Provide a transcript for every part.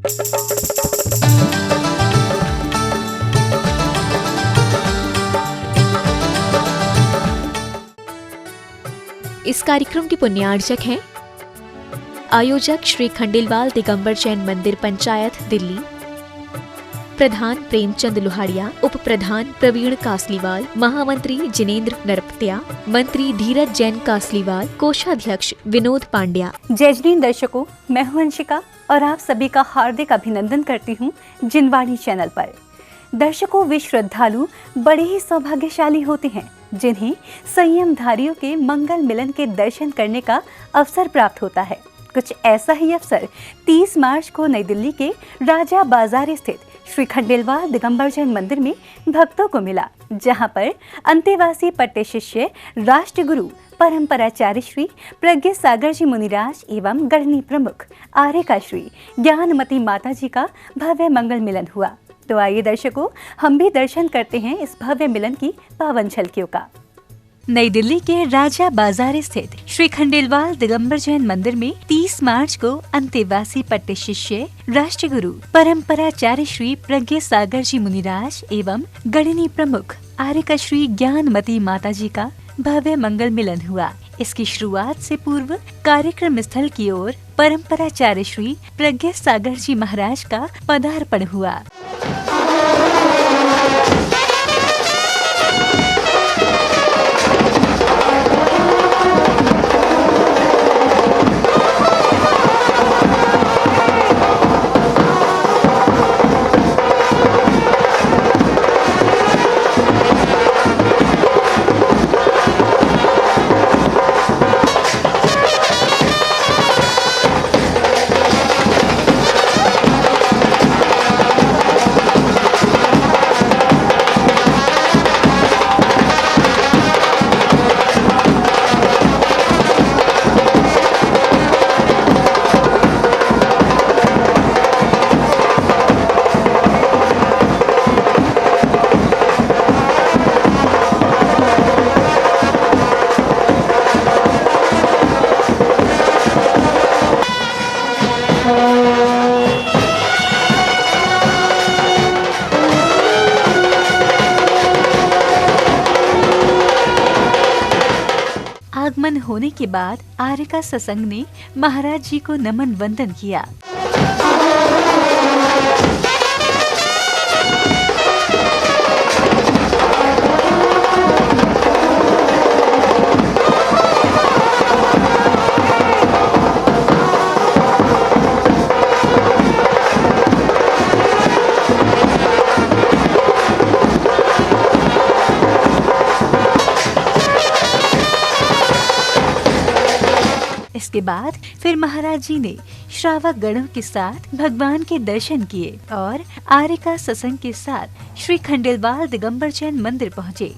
इस कार्यक्रम के पुण्यार्चक हैं आयोजक श्री खंडेलवाल दिगंबर जैन मंदिर पंचायत दिल्ली, प्रधान प्रेमचंद लोहाड़िया, उप प्रधान प्रवीण कासलीवाल, महामंत्री जिनेंद्र नरपतिया, मंत्री धीरज जैन कासलीवाल, कोषाध्यक्ष विनोद पांड्या। जय जैन दर्शकों, मैं हूं अंशिका और आप सभी का हार्दिक अभिनंदन करती हूं जिनवाणी चैनल पर। दर्शकों, वे श्रद्धालु बड़े ही सौभाग्यशाली होते हैं जिन्हें संयमधारियों के मंगल मिलन के दर्शन करने का अवसर प्राप्त होता है। कुछ ऐसा ही अवसर 30 मार्च को नई दिल्ली के राजा बाजार स्थित श्री खंडेलवाल दिगंबर जैन मंदिर में भक्तों को मिला, जहां पर अंतेवासी पट्टे शिष्य राष्ट्रगुरु परंपराचार्य श्री प्रज्ञ सागर जी मुनिराज एवं गणनी प्रमुख आर्यका श्री ज्ञानमती माता जी का भव्य मंगल मिलन हुआ। तो आइए दर्शकों, हम भी दर्शन करते हैं इस भव्य मिलन की पावन झलकियों का। नई दिल्ली के राजा बाजार स्थित श्री खंडेलवाल दिगंबर जैन मंदिर में 30 मार्च को अंतेवासी पट्टे शिष्य राष्ट्रगुरु परंपराचार्य श्री प्रज्ञ सागर जी मुनिराज एवं गणनी प्रमुख आर्यका श्री ज्ञानमती माता जी का भव्य मंगल मिलन हुआ। इसकी शुरुआत से पूर्व कार्यक्रम स्थल की ओर परंपराचार्य श्री प्रज्ञ सागर जी महाराज का पदार्पण हुआ। आगमन होने के बाद आर्यका सत्संग ने महाराज जी को नमन वंदन किया। इसके बाद फिर महाराज जी ने श्रावक गणों के साथ भगवान के दर्शन किए और आर्यका सत्संग के साथ श्री खंडेलवाल दिगंबर जैन मंदिर पहुँचे।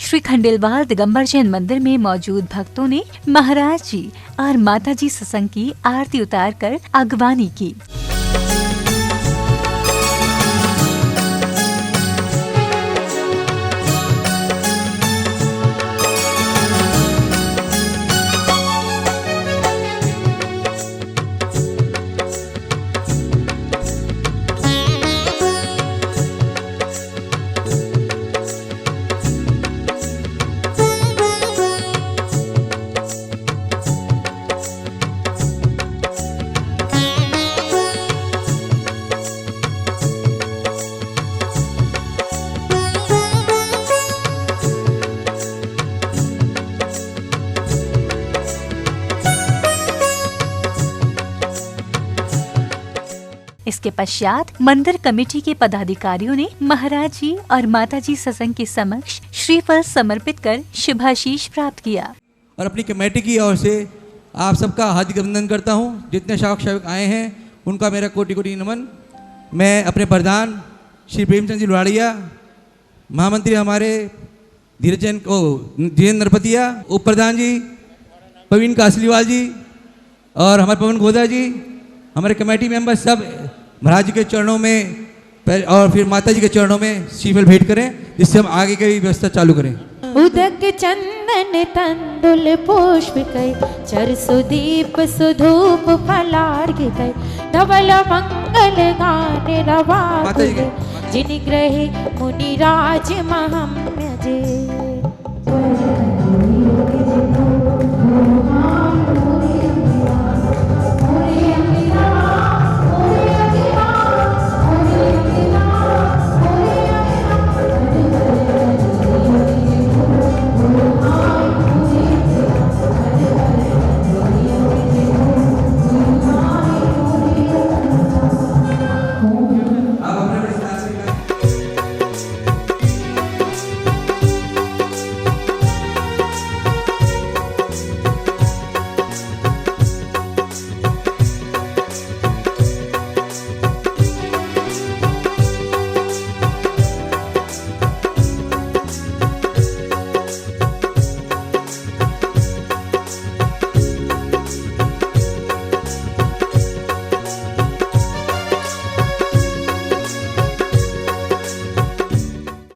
श्री खंडेलवाल दिगंबर जैन मंदिर में मौजूद भक्तों ने महाराज जी और माता जी सत्संग की आरती उतारकर अगवानी की। इसके पश्चात मंदिर कमेटी के पदाधिकारियों ने महाराज जी और माता जी सत्संग के समक्ष श्रीफल समर्पित कर शुभाशीष प्राप्त किया। और अपनी कमेटी की ओर से आप सबका हार्दिक अभिनंदन करता हूँ। जितने शावक सेवक आए हैं उनका मेरा कोटि कोटि नमन। मैं अपने प्रधान श्री प्रेमचंद जी लुहाड़िया, महामंत्री हमारे धीरेन्द्र नरपतिया, उप प्रधान जी प्रवीण कासलीवाल जी और हमारे पवन गोदा जी, हमारे कमेटी मेंबर सब महाराज जी के चरणों में और फिर माता जी के चरणों में श्रीफल भेंट करें, जिससे हम आगे की व्यवस्था चालू करें। उदक चंदन तंदुल पुष्प कै चर सुदीप सुधूप फलार्घ कै धवल मंगल गान रवाकुल जिन ग्रहे मुनि राज महाम्य जे।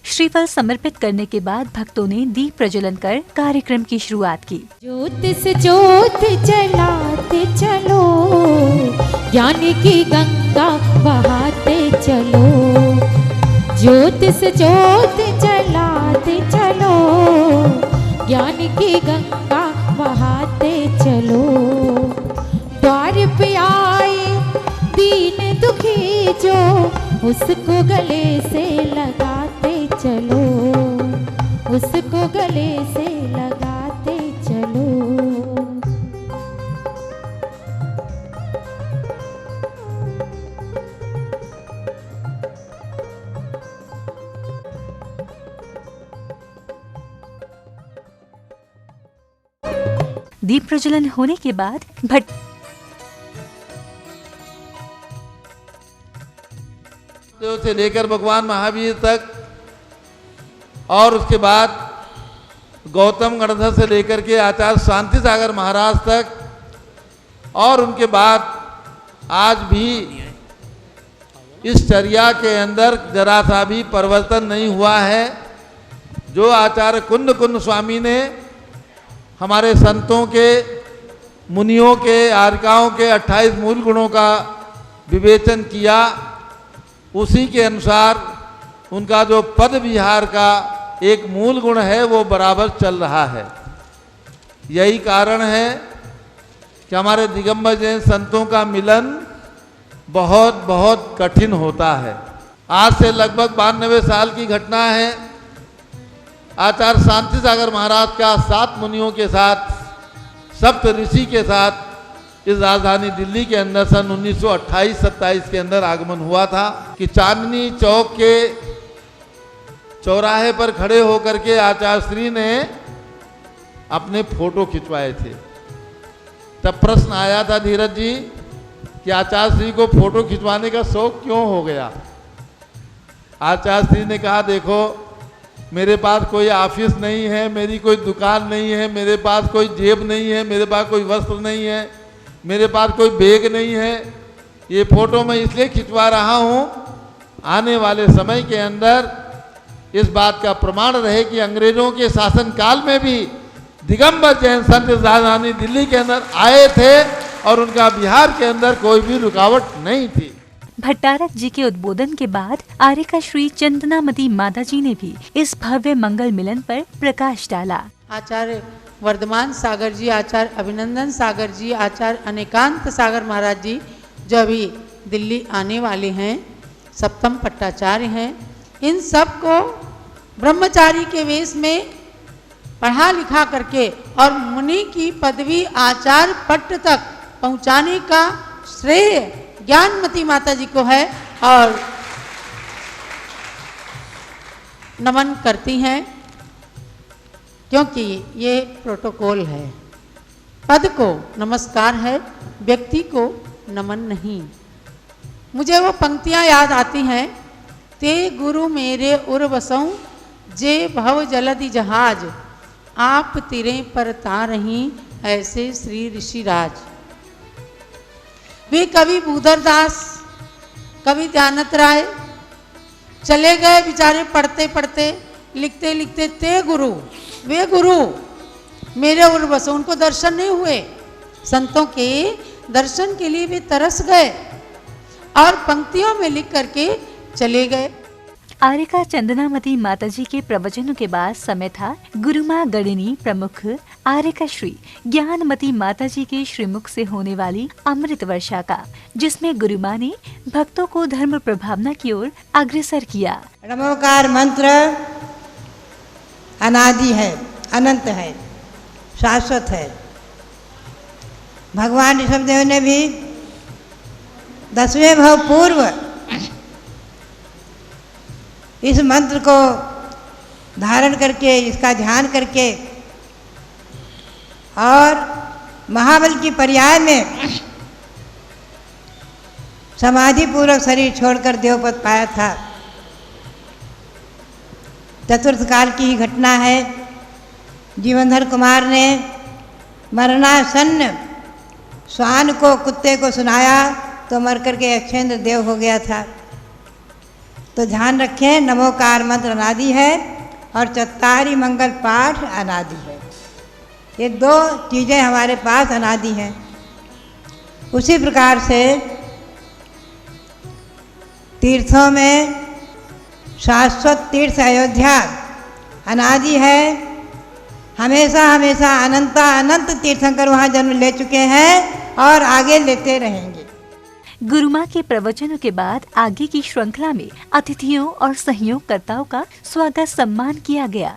श्रीफल समर्पित करने के बाद भक्तों ने दीप प्रज्वलन कर कार्यक्रम की शुरुआत की। ज्योतिष ज्योत जलाते चलो, ज्ञान की गंगा बहाते चलो। ज्योतिष ज्योत जलाते चलो, ज्ञान की गंगा बहाते चलो। द्वार पे आए दीन दुखी जो, उसको गले से लगाते चलो, उसको गले से लगाते चलो। दीप प्रज्वलन होने के बाद से लेकर भगवान महावीर तक और उसके बाद गौतम गणधर से लेकर के आचार्य शांति सागर महाराज तक और उनके बाद आज भी इस चर्या के अंदर जरा सा भी परिवर्तन नहीं हुआ है। जो आचार्य कुंद कुंद स्वामी ने हमारे संतों के, मुनियों के, आर्यकाओं के 28 मूल गुणों का विवेचन किया, उसी के अनुसार उनका जो पद विहार का एक मूल गुण है वो बराबर चल रहा है। यही कारण है कि हमारे दिगंबर जैन संतों का मिलन बहुत बहुत कठिन होता है। आज से लगभग 92 साल की घटना है। आचार्य शांति सागर महाराज का 7 मुनियों के साथ, सप्त ऋषि के साथ इस राजधानी दिल्ली के अंदर सन 1928-27 के अंदर आगमन हुआ था कि चांदनी चौक के चौराहे पर खड़े होकर के आचार्य श्री ने अपने फोटो खिंचवाए थे। तब प्रश्न आया था धीरज जी कि आचार्य श्री को फोटो खिंचवाने का शौक क्यों हो गया। आचार्य श्री ने कहा, देखो मेरे पास कोई ऑफिस नहीं है, मेरी कोई दुकान नहीं है, मेरे पास कोई जेब नहीं है, मेरे पास कोई वस्त्र नहीं है, मेरे पास कोई बैग नहीं है। ये फोटो मैं इसलिए खिंचवा रहा हूँ, आने वाले समय के अंदर इस बात का प्रमाण रहे कि अंग्रेजों के शासन काल में भी दिगंबर जैन संत राजधानी दिल्ली के अंदर आए थे और उनका बिहार के अंदर कोई भी रुकावट नहीं थी। भट्टारक जी के उद्बोधन के बाद आर्यका श्री चंदनामती माता जी ने भी इस भव्य मंगल मिलन पर प्रकाश डाला। आचार्य वर्धमान सागर जी, आचार्य अभिनंदन सागर जी, आचार्य अनेकांत सागर महाराज जी जो अभी दिल्ली आने वाले हैं, सप्तम पट्टाचार्य हैं, इन सब को ब्रह्मचारी के वेश में पढ़ा लिखा करके और मुनि की पदवी आचार्य पट्ट तक पहुंचाने का श्रेय ज्ञानमती माता जी को है और नमन करती हैं, क्योंकि ये प्रोटोकॉल है। पद को नमस्कार है, व्यक्ति को नमन नहीं। मुझे वो पंक्तियां याद आती हैं, ते गुरु मेरे उर बसऊं जे भव जलधि जहाज, आप तिरे पर तारहीं ऐसे श्री ऋषिराज। वे कवि भूधरदास, कवि ध्यानत राय चले गए बेचारे, पढ़ते पढ़ते लिखते लिखते ते गुरु, वे गुरु मेरे उर बसो, उनको दर्शन नहीं हुए। संतों के दर्शन के लिए वे तरस गए और पंक्तियों में लिख करके चले गए। आर्यका चंदनामती माताजी के प्रवचनों के बाद समय था गुरुमा गणिनी प्रमुख आर्यका श्री ज्ञानमती माताजी के श्रीमुख से होने वाली अमृत वर्षा का, जिसमें गुरुमा ने भक्तों को धर्म प्रभावना की ओर अग्रसर किया। नमोकार मंत्र अनादि है, अनंत है, शाश्वत है। भगवान ऋषभदेव ने भी 10वें भव पूर्व इस मंत्र को धारण करके, इसका ध्यान करके और महाबल की पर्याय में समाधि पूर्वक शरीर छोड़कर देवपद पाया था। चतुर्थ काल की ही घटना है। जीवनधर कुमार ने मरणासन्न श्वान को, कुत्ते को सुनाया तो मर करके अक्षेंद्र देव हो गया था। तो ध्यान रखें, नमोकार मंत्र अनादि है और चत्तारी मंगल पाठ अनादि है। ये दो चीज़ें हमारे पास अनादि हैं। उसी प्रकार से तीर्थों में शाश्वत तीर्थ अयोध्या अनादि है। हमेशा हमेशा अनंता अनंत तीर्थंकर वहाँ जन्म ले चुके हैं और आगे लेते रहेंगे। गुरुमा के प्रवचनों के बाद आगे की श्रृंखला में अतिथियों और सहयोगकर्ताओं का स्वागत सम्मान किया गया।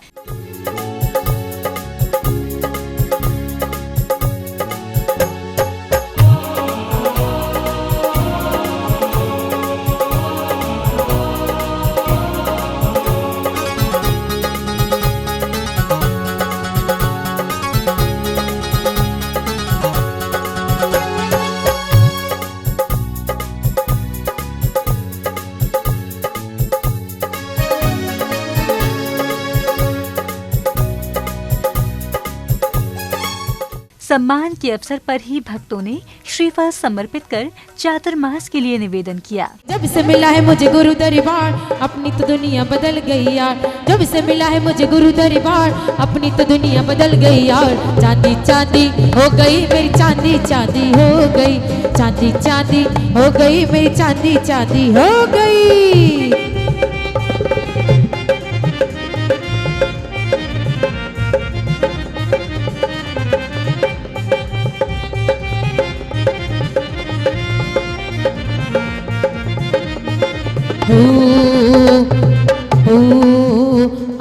सम्मान के अवसर पर ही भक्तों ने श्रीफल समर्पित कर चातुर्मास के लिए निवेदन किया। जब से मिला है मुझे गुरु दरबार, अपनी तो दुनिया बदल गई यार। जब से मिला है मुझे गुरु दरबार, अपनी तो दुनिया बदल गई यार। चांदी चांदी हो गई मेरी, चांदी चांदी हो गई, चांदी चांदी हो गई मेरी, चांदी चांदी हो गई।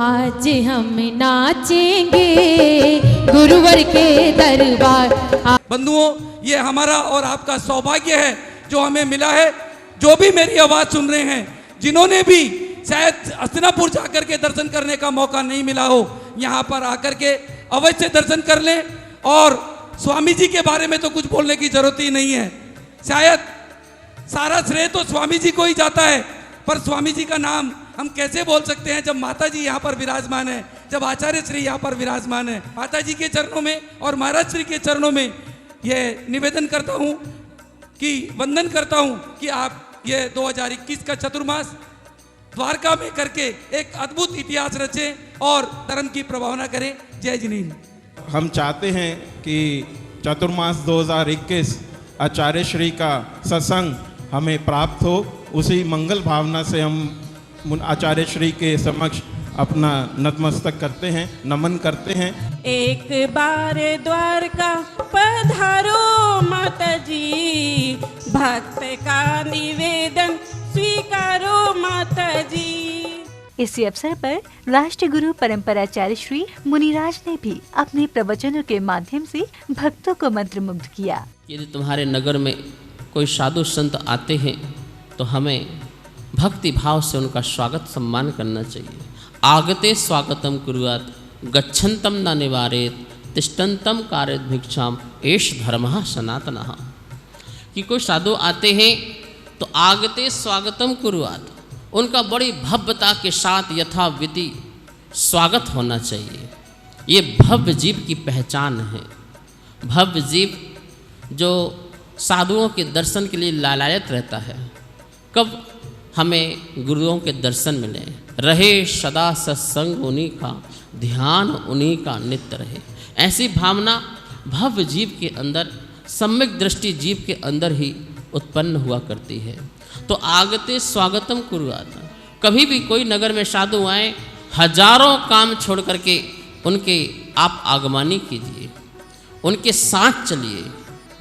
आज हम नाचेंगे गुरुवर के दरबार। बंधुओं, ये हमारा और आपका सौभाग्य है जो हमें मिला है। जो भी मेरी आवाज़ सुन रहे हैं, जिन्होंने भी शायद हस्तिनापुर जाकर के दर्शन करने का मौका नहीं मिला हो, यहाँ पर आकर के अवश्य दर्शन कर लें। और स्वामी जी के बारे में तो कुछ बोलने की जरूरत ही नहीं है। शायद सारा श्रेय तो स्वामी जी को ही जाता है, पर स्वामी जी का नाम हम कैसे बोल सकते हैं जब माता जी यहाँ पर विराजमान है, जब आचार्य श्री यहाँ पर विराजमान है। माता जी के चरणों में और महाराज श्री के चरणों में ये निवेदन करता हूँ कि वंदन करता हूँ कि आप ये 2021 का चतुर्मास द्वारका में करके एक अद्भुत इतिहास रचें और धर्म की प्रभावना करें। जय जिनेन्द्र। हम चाहते हैं कि चतुर्मास 2021 आचार्य श्री का सत्संग हमें प्राप्त हो। उसी मंगल भावना से हम आचार्य श्री के समक्ष अपना नतमस्तक करते हैं, नमन करते हैं। एक बार द्वारका पधारो माता जी, भक्त का निवेदन स्वीकारो माता जी। इसी अवसर पर राष्ट्रीय गुरु परंपराचार्य श्री मुनिराज ने भी अपने प्रवचनों के माध्यम से भक्तों को मंत्रमुग्ध किया। यदि तुम्हारे नगर में कोई साधु संत आते हैं तो हमें भक्ति भाव से उनका स्वागत सम्मान करना चाहिए। आगते स्वागतम कुर्यात् गच्छन्तम न निवारेत तिष्ठन्तम कारयेत भिक्षाम एष धर्मः सनातनः। कि कोई साधु आते हैं तो आगते स्वागतम कुर्यात्, उनका बड़ी भव्यता के साथ यथाविधि स्वागत होना चाहिए। ये भव्य जीव की पहचान है। भव्य जीव जो साधुओं के दर्शन के लिए लालायत रहता है। कब हमें गुरुओं के दर्शन मिले, रहे सदा सत्संग उन्हीं का, ध्यान उन्हीं का नित्य रहे। ऐसी भावना भव्य जीव के अंदर, सम्यक दृष्टि जीव के अंदर ही उत्पन्न हुआ करती है। तो आगते स्वागतम कुर्यात्, कभी भी कोई नगर में साधु आए, हजारों काम छोड़ करके उनके आप आगमनी कीजिए, उनके साथ चलिए।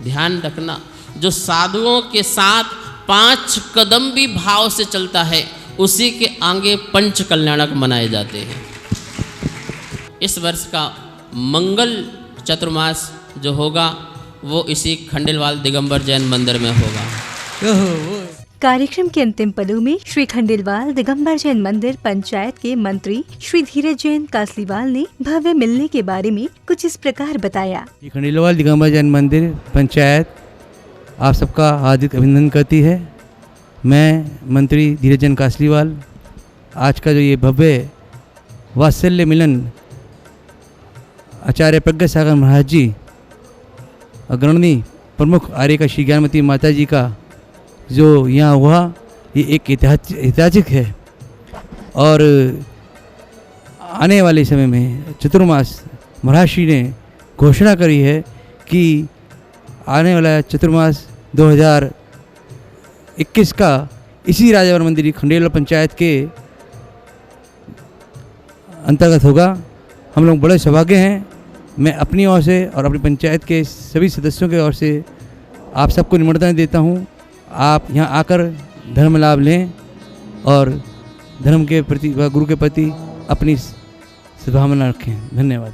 ध्यान रखना, जो साधुओं के साथ 5 कदम भी भाव से चलता है उसी के आगे पंच कल्याणक मनाए जाते हैं। इस वर्ष का मंगल चतुर्मास जो होगा वो इसी खंडेलवाल दिगंबर जैन मंदिर में होगा। कार्यक्रम के अंतिम पलों में श्री खंडेलवाल दिगंबर जैन मंदिर पंचायत के मंत्री श्री धीरज जैन कासलीवाल ने भव्य मिलने के बारे में कुछ इस प्रकार बताया। खंडेलवाल दिगंबर जैन मंदिर पंचायत आप सबका हार्दिक अभिनंदन करती है। मैं मंत्री धीरज जैन कासलीवाल आज का जो ये भव्य वात्सल्य मिलन आचार्य प्रज्ञा सागर महाराज जी, अग्रणी प्रमुख आर्य का श्री ज्ञानमती माता जी का जो यहाँ हुआ, ये एक ऐतिहासिक है। और आने वाले समय में चतुर्मास महाराज श्री ने घोषणा करी है कि आने वाला चतुर्मास 2021 का इसी राजावर मंदिर खंडेलवाल पंचायत के अंतर्गत होगा। हम लोग बड़े सौभाग्य हैं। मैं अपनी ओर से और अपनी पंचायत के सभी सदस्यों के ओर से आप सबको निमंत्रण देता हूं। आप यहां आकर धर्म लाभ लें और धर्म के प्रति व गुरु के प्रति अपनी सद्भावना रखें। धन्यवाद।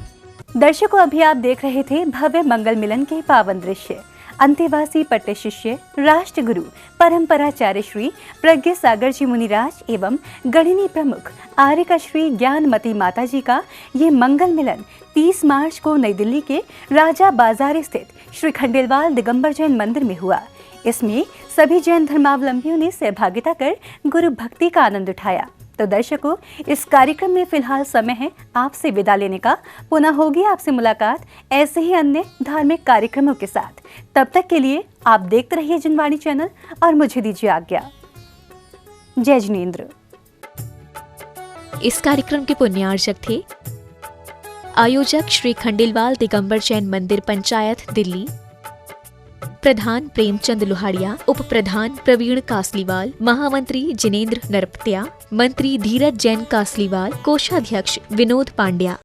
दर्शकों, अभी आप देख रहे थे भव्य मंगल मिलन के पावन दृश्य। अंतेवासी पट्ट शिष्य राष्ट्रगुरु परंपराचार्य श्री प्रज्ञा सागर जी मुनिराज एवं गणिनी प्रमुख आर्य का श्री ज्ञानमती माता जी का ये मंगल मिलन 30 मार्च को नई दिल्ली के राजा बाजार स्थित श्री खंडेलवाल दिगंबर जैन मंदिर में हुआ। इसमें सभी जैन धर्मावलंबियों ने सहभागिता कर गुरु भक्ति का आनंद उठाया। तो दर्शकों, इस कार्यक्रम में फिलहाल समय है आपसे विदा लेने का। पुनः होगी आपसे मुलाकात ऐसे ही अन्य धार्मिक कार्यक्रमों के साथ। तब तक के लिए आप देखते रहिए जिनवाणी चैनल और मुझे दीजिए आज्ञा। जय जिनेंद्र। इस कार्यक्रम के पुण्यार्चक थे आयोजक श्री खंडेलवाल दिगंबर जैन मंदिर पंचायत दिल्ली, प्रधान प्रेमचंद लुहाड़िया, उप प्रधान प्रवीण कासलीवाल, महामंत्री जिनेंद्र नरपत्या, मंत्री धीरज जैन कासलीवाल, कोषाध्यक्ष विनोद पांड्या।